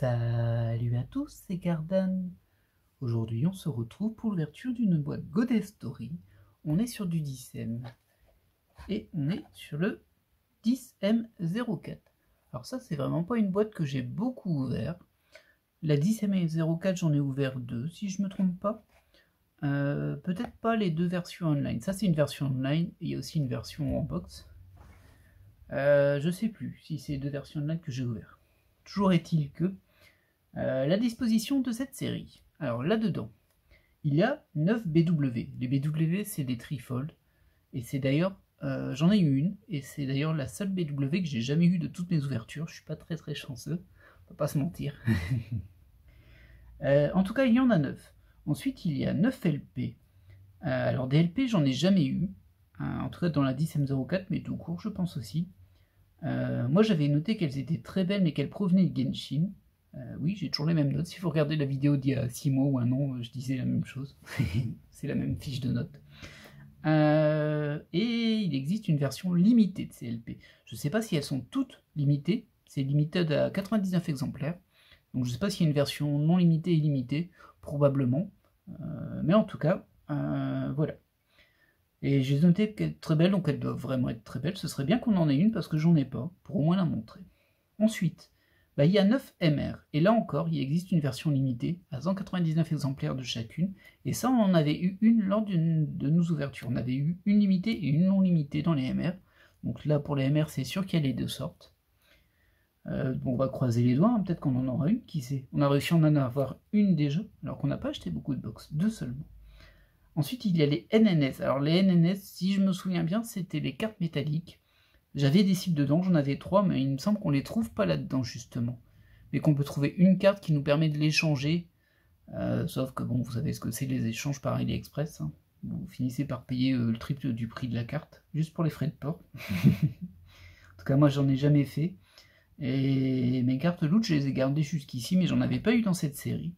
Salut à tous, c'est Gardan. Aujourd'hui, on se retrouve pour l'ouverture d'une boîte Goddess Story. On est sur du 10M et on est sur le 10M04. Alors ça, c'est vraiment pas une boîte que j'ai beaucoup ouvert. La 10M04, j'en ai ouvert deux, si je me trompe pas. Peut-être pas les deux versions online. Ça, c'est une version online et il y a aussi une version en box. Je sais plus si c'est deux versions online que j'ai ouvert. Toujours est-il que la disposition de cette série. Alors là-dedans, il y a 9 BW. Les BW, c'est des trifolds. Et c'est d'ailleurs, j'en ai eu une, et c'est d'ailleurs la seule BW que j'ai jamais eu de toutes mes ouvertures. Je suis pas très chanceux, on va pas se mentir. En tout cas, il y en a 9. Ensuite, il y a 9 LP. Alors des LP, j'en ai jamais eu. En tout cas dans la 10M04, mais tout court, je pense aussi. Moi, j'avais noté qu'elles étaient très belles, mais qu'elles provenaient de Genshin. Oui, j'ai toujours les mêmes notes. Si vous regardez la vidéo d'il y a 6 mois ou un an, je disais la même chose. C'est la même fiche de notes. Et il existe une version limitée de ces LP. Je ne sais pas si elles sont toutes limitées. C'est limité à 99 exemplaires. Donc je ne sais pas s'il y a une version non limitée et limitée. Probablement. Mais en tout cas, voilà. Et j'ai noté qu'elles sont très belles, donc elles doivent vraiment être très belles. Ce serait bien qu'on en ait une parce que j'en ai pas, pour au moins la montrer. Ensuite, il y a 9 MR, et là encore, il existe une version limitée, à 199 exemplaires de chacune, et ça, on en avait eu une lors de nos ouvertures. On avait eu une limitée et une non limitée dans les MR, donc là, pour les MR, c'est sûr qu'il y a les deux sortes. Bon, on va croiser les doigts, hein, peut-être qu'on en aura une, qui sait. On a réussi à en avoir une déjà, alors qu'on n'a pas acheté beaucoup de box, deux seulement. Ensuite, il y a les NNS. Alors les NNS, si je me souviens bien, c'était les cartes métalliques. J'avais des cibles dedans, j'en avais 3, mais il me semble qu'on les trouve pas là-dedans, justement. Mais qu'on peut trouver une carte qui nous permet de l'échanger. Sauf que, bon, vous savez ce que c'est les échanges par AliExpress. Hein. Vous finissez par payer le triple du prix de la carte, juste pour les frais de port. En tout cas, moi, j'en ai jamais fait. Et mes cartes loot, je les ai gardées jusqu'ici, mais j'en avais pas eu dans cette série.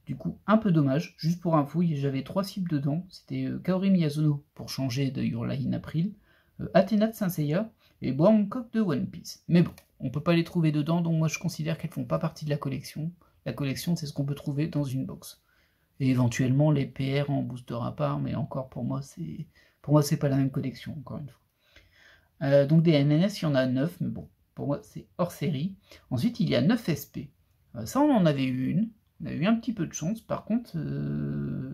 Du coup, un peu dommage. Juste pour info, j'avais 3 cibles dedans. C'était Kaori Miyazono, pour changer de Your Lie in April, Athéna de Saint Seiya, et Bois Hancock de One Piece. Mais bon, on peut pas les trouver dedans, donc moi je considère qu'elles font pas partie de la collection. La collection, c'est ce qu'on peut trouver dans une box. Et éventuellement les PR en booster à part, mais encore pour moi c'est pas la même collection, encore une fois. Donc des NNS, il y en a 9, mais bon, pour moi c'est hors série. Ensuite, il y a 9 SP. Ça, on en avait eu une. On a eu un petit peu de chance. Par contre,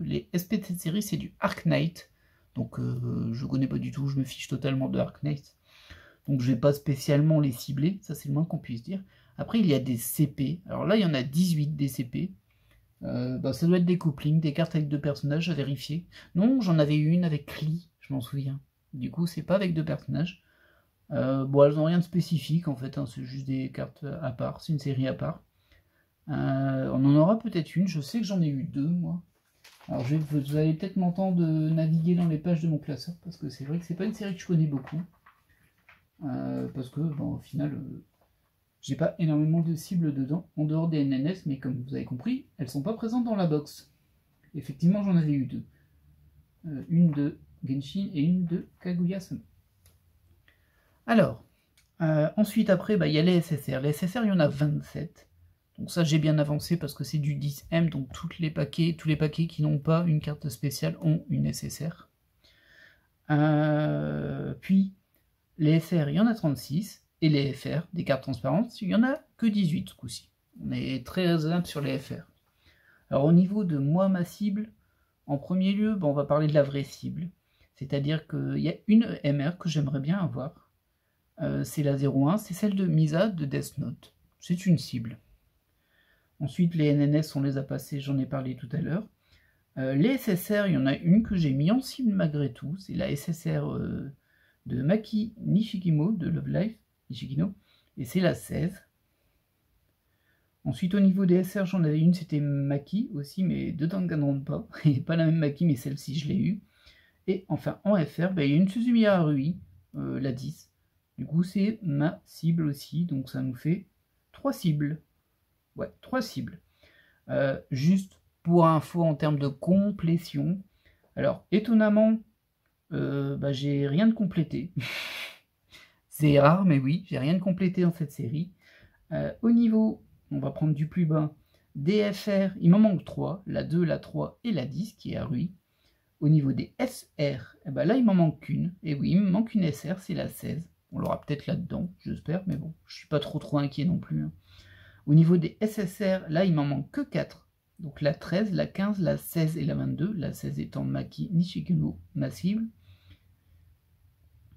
les SP de cette série, c'est du Arc Knight. Donc je connais pas du tout, je me fiche totalement de Arc Knight. Donc je vais pas spécialement les cibler, ça c'est le moins qu'on puisse dire. Après il y a des CP, alors là il y en a 18 des CP. Ça doit être des couplings, des cartes avec deux personnages à vérifier. Non, j'en avais eu une avec Klee, je m'en souviens. Du coup c'est pas avec deux personnages. Bon, elles n'ont rien de spécifique en fait, hein, c'est juste des cartes à part, c'est une série à part. On en aura peut-être une, je sais que j'en ai eu deux moi. Alors vous allez peut-être m'entendre naviguer dans les pages de mon classeur, parce que c'est vrai que c'est pas une série que je connais beaucoup. Parce que bon, au final, j'ai pas énormément de cibles dedans, en dehors des NNS, mais comme vous avez compris, elles sont pas présentes dans la box. Effectivement, j'en avais eu deux. Une de Genshin et une de Kaguya-sama. Alors, ensuite après, il y a les SSR. Les SSR, il y en a 27. Donc ça, j'ai bien avancé parce que c'est du 10M, donc tous les paquets qui n'ont pas une carte spéciale ont une SSR. Puis, les FR, il y en a 36, et les FR, des cartes transparentes, il n'y en a que 18 ce coup-ci. On est très raisonnable sur les FR. Alors au niveau de moi, ma cible, en premier lieu, on va parler de la vraie cible. C'est-à-dire qu'il y a une MR que j'aimerais bien avoir. C'est la 01, c'est celle de Misa de Death Note. C'est une cible. Ensuite, les NNS, on les a passés, j'en ai parlé tout à l'heure. Les SSR, il y en a une que j'ai mis en cible malgré tout. C'est la SSR de Maki Nishikino de Love Live, Nishikino, et c'est la 16. Ensuite, au niveau des SR, j'en avais une, c'était Maki aussi, mais de Danganronpa, et pas la même Maki, mais celle-ci, je l'ai eue. Et enfin, en FR, il y a une Suzumiya Harui, la 10. Du coup, c'est ma cible aussi, donc ça nous fait 3 cibles. Ouais, 3 cibles. Juste pour info en termes de complétion, alors étonnamment, j'ai rien de complété. C'est rare, mais oui, j'ai rien de complété dans cette série. Au niveau on va prendre du plus bas des FR, il m'en manque 3, la 2, la 3 et la 10 qui est à Rui. Au niveau des SR, eh ben là il m'en manque qu'une, et oui, il me manque une SR, c'est la 16. On l'aura peut-être là-dedans, j'espère, mais bon, je suis pas trop inquiet non plus. Hein. Au niveau des SSR, là il m'en manque que 4. Donc la 13, la 15, la 16 et la 22, la 16 étant Maki Nishikuno Massive.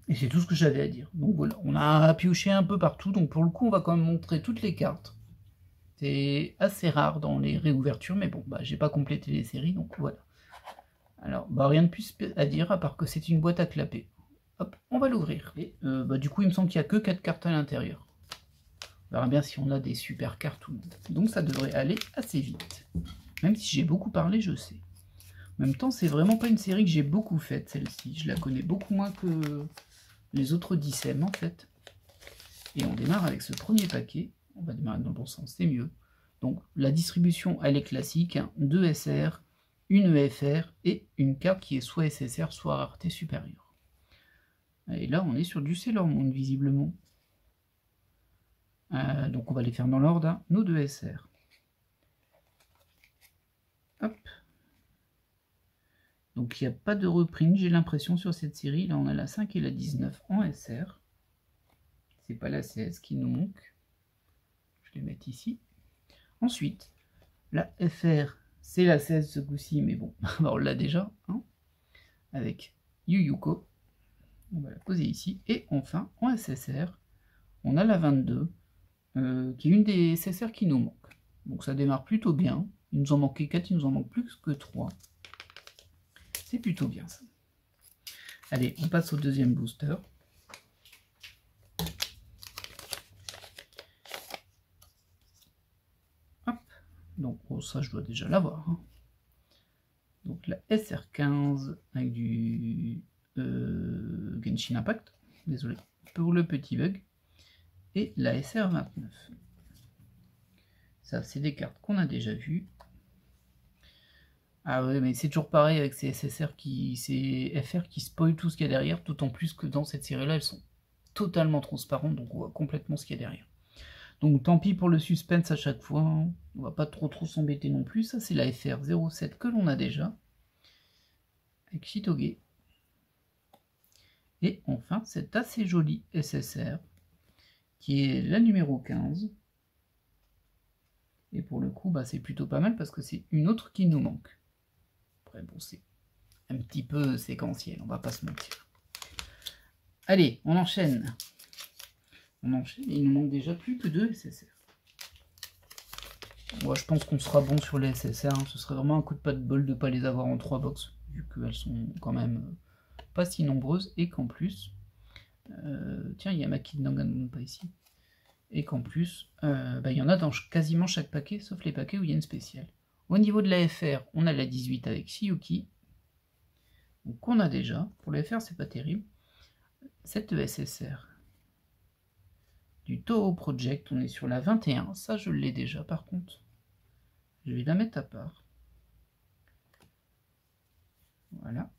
Et c'est tout ce que j'avais à dire. Donc voilà, on a pioché un peu partout, donc pour le coup on va quand même montrer toutes les cartes. C'est assez rare dans les réouvertures, mais bon, bah, j'ai pas complété les séries, donc voilà. Alors, bah, rien de plus à dire, à part que c'est une boîte à clapper. Hop, on va l'ouvrir. Et bah, du coup, il me semble qu'il n'y a que 4 cartes à l'intérieur. On verra bien si on a des super cartes ou non. Donc ça devrait aller assez vite. Même si j'ai beaucoup parlé, je sais. En même temps, c'est vraiment pas une série que j'ai beaucoup faite, celle-ci. Je la connais beaucoup moins que les autres Dissem, en fait. Et on démarre avec ce premier paquet. On va démarrer dans le bon sens, c'est mieux. Donc la distribution, elle est classique. Hein, 2 SR, une EFR et une carte qui est soit SSR, soit rareté supérieure. Et là, on est sur du Sailor Moon, visiblement. Donc on va les faire dans l'ordre. Hein, nos 2 SR. Hop. Donc il n'y a pas de reprint, j'ai l'impression, sur cette série. Là, on a la 5 et la 19 en SR. C'est pas la 16 qui nous manque. Je vais les mettre ici. Ensuite, la FR, c'est la 16 ce coup-ci, mais bon, on l'a déjà, hein, avec Yuyuko. On va la poser ici. Et enfin, en SSR, on a la 22, qui est une des SSR qui nous manque. Donc ça démarre plutôt bien. Il nous en manquait 4, il nous en manque plus que 3. C'est plutôt bien ça. Allez, on passe au deuxième booster. Donc oh, ça je dois déjà l'avoir. Hein. Donc la SR15 avec du Genshin Impact, désolé pour le petit bug, et la SR29. Ça c'est des cartes qu'on a déjà vues. Ah ouais, mais c'est toujours pareil avec ces SSR ces FR qui spoilent tout ce qu'il y a derrière, d'autant plus que dans cette série là elles sont totalement transparentes, donc on voit complètement ce qu'il y a derrière. Donc tant pis pour le suspense à chaque fois, hein. On va pas trop s'embêter non plus. Ça c'est la FR07 que l'on a déjà, avec Shitoge. Et enfin cette assez jolie SSR, qui est la numéro 15. Et pour le coup, bah, c'est plutôt pas mal parce que c'est une autre qui nous manque. Après bon, c'est un petit peu séquentiel, on va pas se mentir. Allez, on enchaîne. On enchaîne, il nous manque déjà plus que 2 SSR. Moi, je pense qu'on sera bon sur les SSR. Hein. Ce serait vraiment un coup de pas de bol de ne pas les avoir en 3 box, vu qu'elles sont quand même pas si nombreuses, et qu'en plus... tiens, il y a Maki Danganronpa pas ici. Et qu'en plus, il y en a dans quasiment chaque paquet, sauf les paquets où il y a une spéciale. Au niveau de la FR, on a la 18 avec Shiyuki. Donc on a déjà. Pour la FR, c'est pas terrible. Cette SSR du Toho Project, on est sur la 21. Ça, je l'ai déjà par contre. Je vais la mettre à part. Voilà.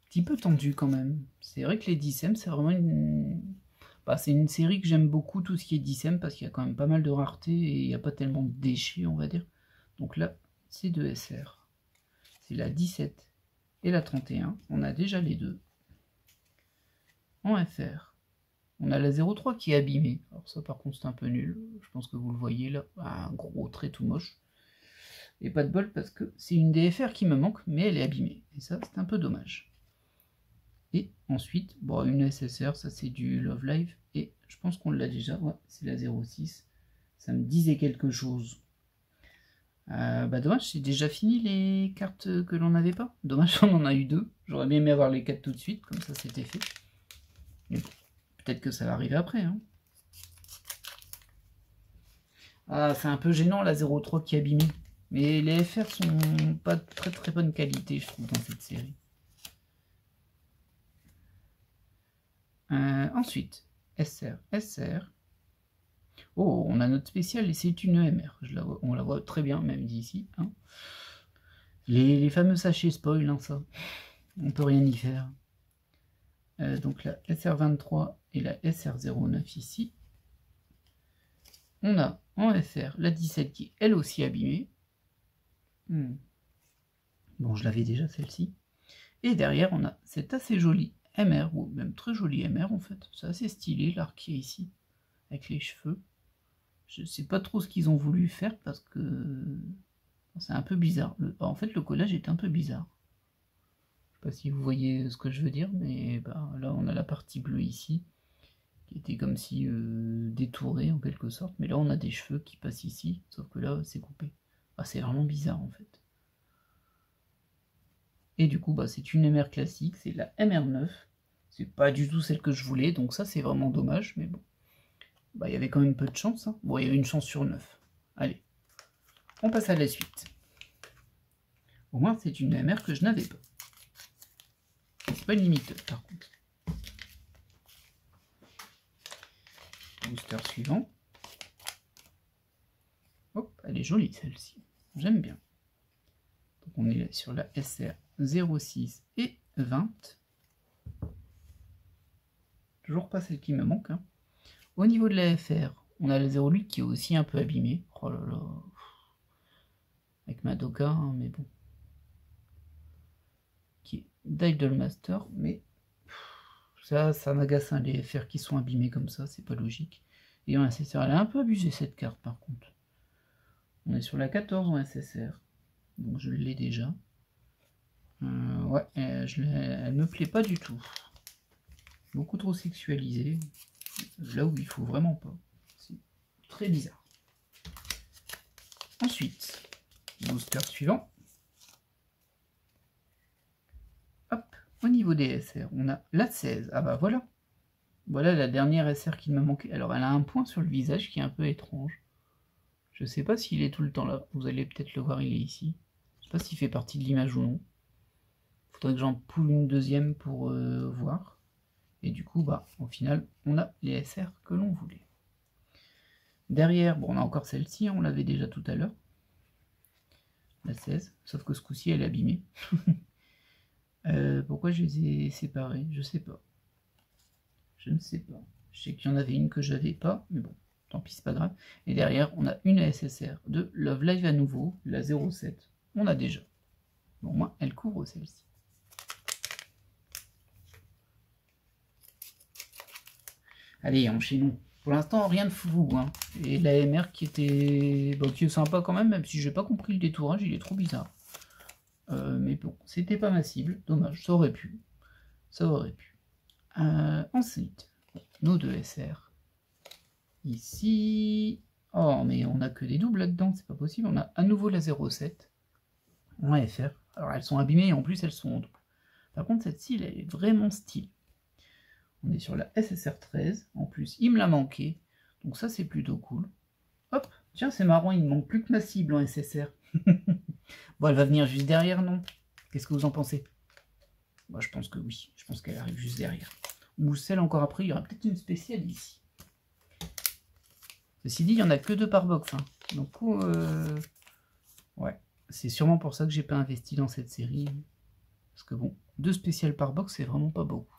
Petit peu tendu quand même. C'est vrai que les Dissem, c'est vraiment une... Bah, c'est une série que j'aime beaucoup, tout ce qui est Dissem, parce qu'il y a quand même pas mal de raretés et il n'y a pas tellement de déchets, on va dire. Donc là, c'est 2 SR. C'est la 17 et la 31. On a déjà les deux. En FR, on a la 03 qui est abîmée. Alors ça, par contre, c'est un peu nul. Je pense que vous le voyez là. Un gros trait tout moche. Et pas de bol parce que c'est une DFR qui me manque, mais elle est abîmée. Et ça, c'est un peu dommage. Et ensuite, bon, une SSR, ça c'est du Love Live. Et je pense qu'on l'a déjà. Ouais, c'est la 06. Ça me disait quelque chose. Bah dommage, c'est déjà fini les cartes que l'on n'avait pas. Dommage, on en a eu 2. J'aurais bien aimé avoir les 4 tout de suite, comme ça c'était fait. Mais bon, peut-être que ça va arriver après. Hein. Ah, c'est un peu gênant la 03 qui est abîmée. Mais les FR sont pas de très bonne qualité, je trouve, dans cette série. Ensuite, SR. Oh, on a notre spécial et c'est une EMR. On la voit très bien, même d'ici. Hein. Les fameux sachets spoil, hein, ça. On peut rien y faire. Donc la SR23 et la SR09 ici. On a en FR la 17 qui est elle aussi abîmée. Bon, je l'avais déjà celle-ci. Et derrière, on a cette assez jolie MR, ou même très jolie MR en fait. C'est assez stylé l'arc qui est ici, avec les cheveux. Je sais pas trop ce qu'ils ont voulu faire parce que c'est un peu bizarre. En fait, le collage est un peu bizarre. Je sais pas si vous voyez ce que je veux dire, mais bah, là on a la partie bleue ici, qui était comme si détourée en quelque sorte. Mais là on a des cheveux qui passent ici, sauf que là c'est coupé. Ah, c'est vraiment bizarre en fait. Et du coup, bah, c'est une MR classique, c'est la MR9. C'est pas du tout celle que je voulais, donc ça c'est vraiment dommage, mais bon. Bah, il y avait quand même peu de chance. Hein. Bon, il y avait une chance sur 9. Allez, on passe à la suite. Au moins, c'est une MR que je n'avais pas. C'est pas une limiteuse, par contre. Booster suivant. Hop, elle est jolie celle-ci. J'aime bien. Donc on est sur la SR 06 et 20. Toujours pas celle qui me manque. Hein. Au niveau de la FR, on a la 08 qui est aussi un peu abîmée. Oh là là. Avec Madoka, hein, mais bon. Qui est d'Idolmaster, mais ça m'agace, hein, les FR qui sont abîmés comme ça, c'est pas logique. Et en SSR, elle a un peu abusé cette carte par contre. On est sur la 14 en SSR, donc je l'ai déjà. Ouais, elle me plaît pas du tout. Beaucoup trop sexualisée, là où il faut vraiment pas. C'est très bizarre. Ensuite, booster suivant. Hop, au niveau des SR, on a la 16. Ah bah voilà. Voilà la dernière SR qui me manquait. Alors elle a un point sur le visage qui est un peu étrange. Je sais pas s'il est tout le temps là. Vous allez peut-être le voir, il est ici. Je sais pas s'il fait partie de l'image ou non. Faudrait que j'en poule une deuxième pour voir. Et du coup, bah, au final, on a les SR que l'on voulait. Derrière, bon, on a encore celle-ci, on l'avait déjà tout à l'heure. La 16, sauf que ce coup-ci, elle est abîmée. Pourquoi je les ai séparés? Je sais pas. Je ne sais pas. Je sais qu'il y en avait une que j'avais pas, mais bon, tant pis, c'est pas grave. Et derrière, on a une SSR de Love Live à nouveau, la 07. On a déjà. Bon, moi, elle couvre celle-ci. Allez, enchaînons. Pour l'instant, rien de fou. Hein. Et la MR qui était bon, qui est sympa quand même si j'ai pas compris le détourage, il est trop bizarre. Mais bon, c'était pas ma cible. Dommage, ça aurait pu. Ça aurait pu. Ensuite, nos deux SR. Ici. Oh, mais on a que des doubles là-dedans, c'est pas possible. On a à nouveau la 07 en FR. Alors elles sont abîmées et en plus elles sont en double. Par contre, cette-ci, elle est vraiment stylée. On est sur la SSR 13. En plus, il me l'a manqué. Donc ça, c'est plutôt cool. Hop, tiens, c'est marrant, il ne manque plus que ma cible en SSR. Bon, elle va venir juste derrière, non? Qu'est-ce que vous en pensez? Moi, je pense que oui. Je pense qu'elle arrive juste derrière. Ou celle encore après, il y aura peut-être une spéciale ici. Ceci dit, il n'y en a que 2 par box. Hein. Donc, ouais. C'est sûrement pour ça que j'ai pas investi dans cette série. Parce que bon, 2 spéciales par box, c'est vraiment pas beaucoup.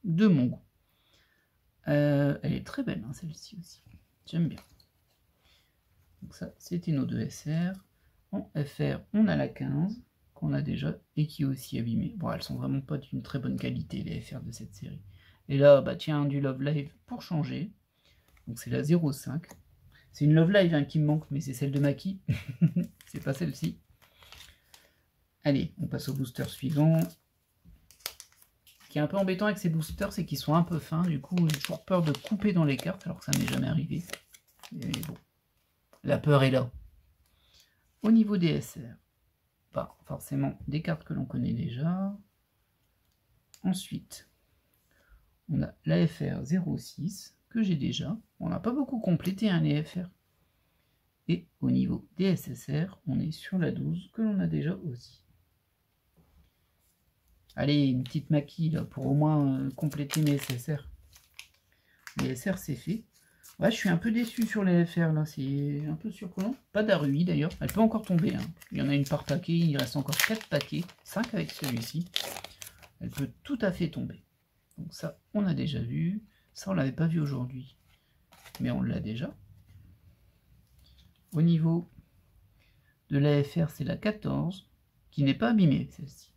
De mon goût. Elle est très belle, hein, celle-ci aussi. J'aime bien. Donc ça, c'était nos 2 SR. En FR, on a la 15, qu'on a déjà, et qui est aussi abîmée. Bon, elles sont vraiment pas d'une très bonne qualité, les FR de cette série. Et là, bah tiens, du Love Live pour changer. Donc c'est la 05. C'est une Love Live hein, qui me manque, mais c'est celle de Maki. C'est pas celle-ci. Allez, on passe au booster suivant. Ce qui est un peu embêtant avec ces boosters, c'est qu'ils sont un peu fins. Du coup, j'ai toujours peur de couper dans les cartes, alors que ça m'est jamais arrivé. Mais bon, la peur est là. Au niveau des SR, pas forcément des cartes que l'on connaît déjà. Ensuite, on a la FR 06 que j'ai déjà. On n'a pas beaucoup complété hein, les FR. Et au niveau des SSR, on est sur la 12 que l'on a déjà aussi. Allez, une petite maquille là, pour au moins compléter mes SSR. Les SR c'est fait. Ouais, je suis un peu déçu sur les FR là, c'est un peu surprenant. Pas d'ARUI d'ailleurs, elle peut encore tomber. Hein. Il y en a une par paquet, il reste encore 4 paquets, 5 avec celui-ci. Elle peut tout à fait tomber. Donc ça, on a déjà vu. Ça, on l'avait pas vu aujourd'hui, mais on l'a déjà. Au niveau de la FR, c'est la 14, qui n'est pas abîmée celle-ci.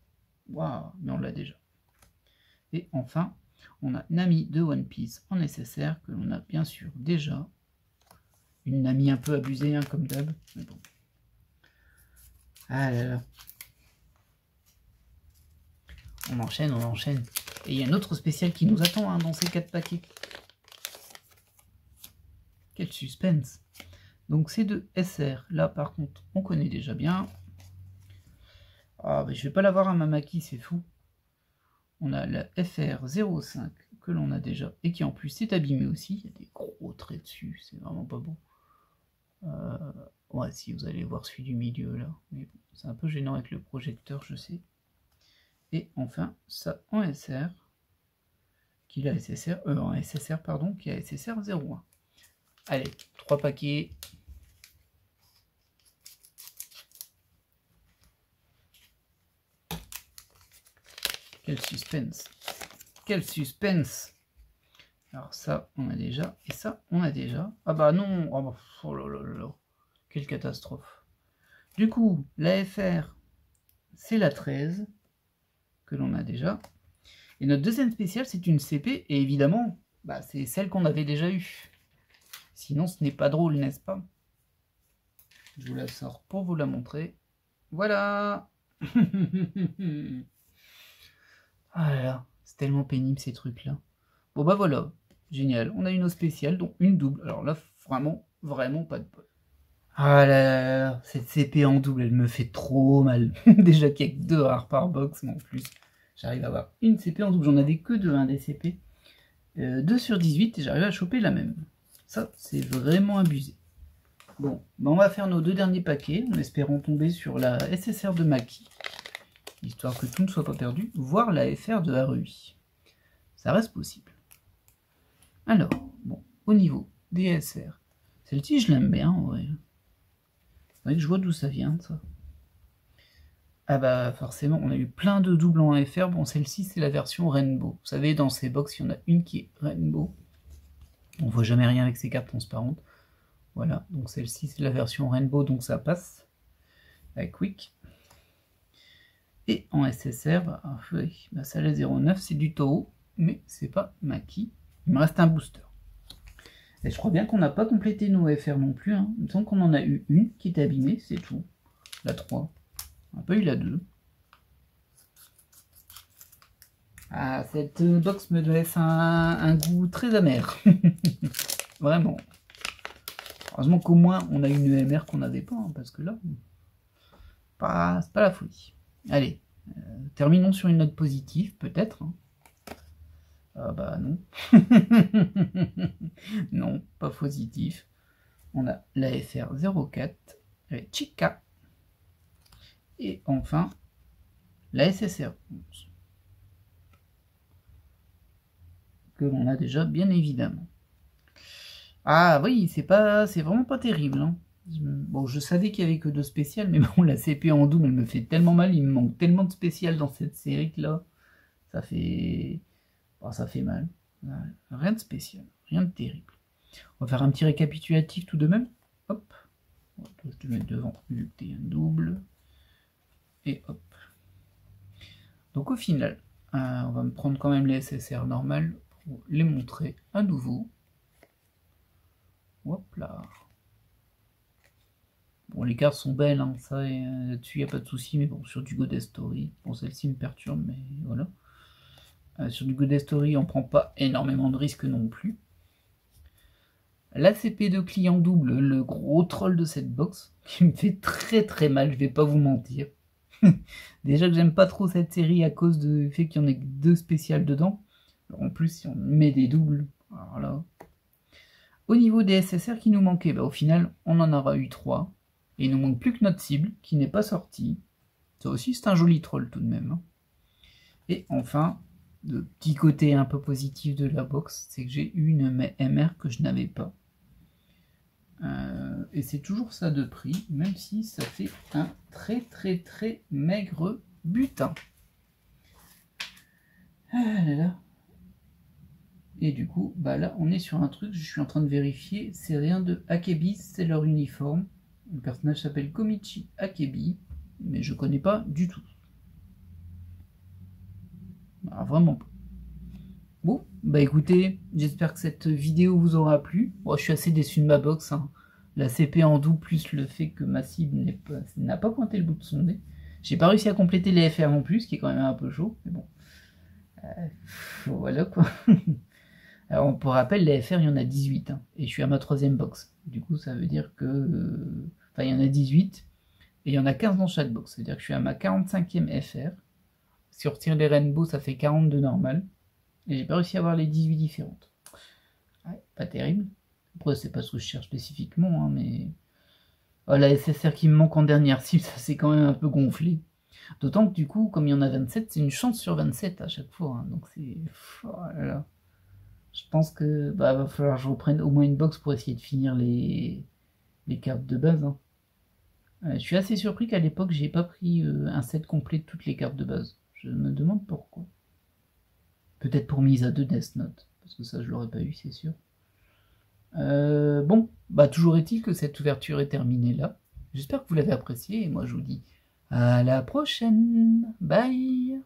Waouh, mais on l'a déjà. Et enfin, on a Nami de One Piece en SSR, que l'on a bien sûr déjà. Une Nami un peu abusée, hein, comme d'hab. Mais bon. Ah là là. On enchaîne, on enchaîne. Et il y a un autre spécial qui nous attend hein, dans ces 4 paquets. Quel suspense. Donc c'est de SR. Là par contre, on connaît déjà bien. Ah, mais je vais pas l'avoir à Mamaki, c'est fou. On a la FR05 que l'on a déjà et qui en plus est abîmée aussi. Il y a des gros traits dessus, c'est vraiment pas beau. Ouais, si vous allez voir celui du milieu là. Mais bon, c'est un peu gênant avec le projecteur, je sais. Et enfin, ça en SR. Qui a SSR, en SSR, pardon, qui a SSR 01. Allez, 3 paquets. Quel suspense. Quel suspense. Alors ça, on a déjà. Et ça, on a déjà. Ah bah non. Oh, bah, oh là là là. Quelle catastrophe. Du coup, la FR, c'est la 13, que l'on a déjà. Et notre deuxième spéciale, c'est une CP. Et évidemment, bah, c'est celle qu'on avait déjà eue. Sinon, ce n'est pas drôle, n'est-ce pas? Je vous la sors pour vous la montrer. Voilà. Ah là là, c'est tellement pénible ces trucs-là. Bon bah voilà, génial. On a une eau spéciale, donc une double. Alors là, vraiment, vraiment pas de bol. Ah là là, cette CP en double, elle me fait trop mal. Déjà qu'il y a que 2 rares par box, mais en plus, j'arrive à avoir une CP en double. J'en avais que 2, des CP. 2 sur 18 et j'arrive à choper la même. Ça, c'est vraiment abusé. Bon, bah on va faire nos 2 derniers paquets, en espérant tomber sur la SSR de Maki, histoire que tout ne soit pas perdu, voire la FR de Harui. Ça reste possible. Alors, bon, au niveau des SR, celle-ci je l'aime bien en vrai. C'est vrai que je vois d'où ça vient, ça. Ah bah forcément, on a eu plein de doubles en FR. Bon, celle-ci c'est la version Rainbow. Vous savez, dans ces box, il y en a une qui est Rainbow. On voit jamais rien avec ces cartes transparentes. Voilà, donc celle-ci c'est la version Rainbow, donc ça passe. Avec Quick. Et en SSR, bah, oui, bah ça la 09, c'est du Toho, mais c'est pas Maki. Il me reste un booster. Et je crois bien qu'on n'a pas complété nos FR non plus. Hein. Il me semble qu'on en a eu une qui était abîmée, c'est tout. La 3. On n'a pas eu la 2. Ah, cette box me laisse un goût très amer. Vraiment. Heureusement qu'au moins on a une EMR qu'on n'avait pas, hein, parce que là, c'est pas la folie. Allez, terminons sur une note positive, peut-être. Hein. Ah bah non. Non, pas positif. On a la FR 04, la Chica, et enfin la SSR 11. Que l'on a déjà bien évidemment. Ah oui, c'est vraiment pas terrible. Hein. Bon, je savais qu'il y avait que 2 spéciales, mais bon, la CP en double, elle me fait tellement mal, il me manque tellement de spéciales dans cette série que là, ça fait mal. Rien de spécial, rien de terrible. On va faire un petit récapitulatif tout de même. Hop, je vais te mettre devant vu que t'es un double. Et hop. Donc au final, on va me prendre quand même les SSR normales pour les montrer à nouveau. Hop là. Bon, les cartes sont belles, hein, ça, là-dessus, il n'y a pas de souci, mais bon, sur du Goddess Story, bon, celle-ci me perturbe, mais voilà. Sur du Goddess Story, on prend pas énormément de risques non plus. La CP de client double, le gros troll de cette box, qui me fait très très mal, je vais pas vous mentir. Déjà que j'aime pas trop cette série à cause du fait qu'il y en ait que 2 spéciales dedans. Alors en plus, si on met des doubles, alors là. Au niveau des SSR qui nous manquaient, bah, au final, on en aura eu 3. Et il nous manque plus que notre cible, qui n'est pas sortie. Ça aussi, c'est un joli troll tout de même. Hein. Et enfin, le petit côté un peu positif de la box, c'est que j'ai eu une MR que je n'avais pas. Et c'est toujours ça de prix, même si ça fait un très maigre butin. Ah là là. Et du coup, bah là, on est sur un truc, je suis en train de vérifier, c'est rien de Akebi, c'est leur uniforme. Le personnage s'appelle Komichi Akebi, mais je connais pas du tout. Alors, vraiment pas. Bon, bah écoutez, j'espère que cette vidéo vous aura plu. Bon, je suis assez déçu de ma box, hein. La CP en doux, plus le fait que ma cible n'a pas pointé le bout de son nez. J'ai pas réussi à compléter les FR non plus, ce qui est quand même un peu chaud, mais bon. Voilà quoi. Alors pour rappel, les FR, il y en a 18, hein, et je suis à ma 3ème box. Du coup, ça veut dire que... Enfin, il y en a 18, et il y en a 15 dans chaque box. C'est-à-dire que je suis à ma 45e FR. Si on retire les rainbows, ça fait 40 de normal. Et j'ai pas réussi à avoir les 18 différentes. Ouais, pas terrible. Après, c'est pas ce que je cherche spécifiquement, hein, mais... Oh, la SSR qui me manque en dernière cible, ça s'est quand même un peu gonflé. D'autant que du coup, comme il y en a 27, c'est une chance sur 27 à chaque fois. Hein, donc c'est... Oh là là. Je pense que va falloir que je reprenne au moins une box pour essayer de finir les cartes de base. Hein. Je suis assez surpris qu'à l'époque, j'ai pas pris un set complet de toutes les cartes de base. Je me demande pourquoi. Peut-être pour mise à 2 Death Note, parce que ça, je l'aurais pas eu, c'est sûr. Bon, bah toujours est-il que cette ouverture est terminée là. J'espère que vous l'avez appréciée, et moi je vous dis à la prochaine. Bye!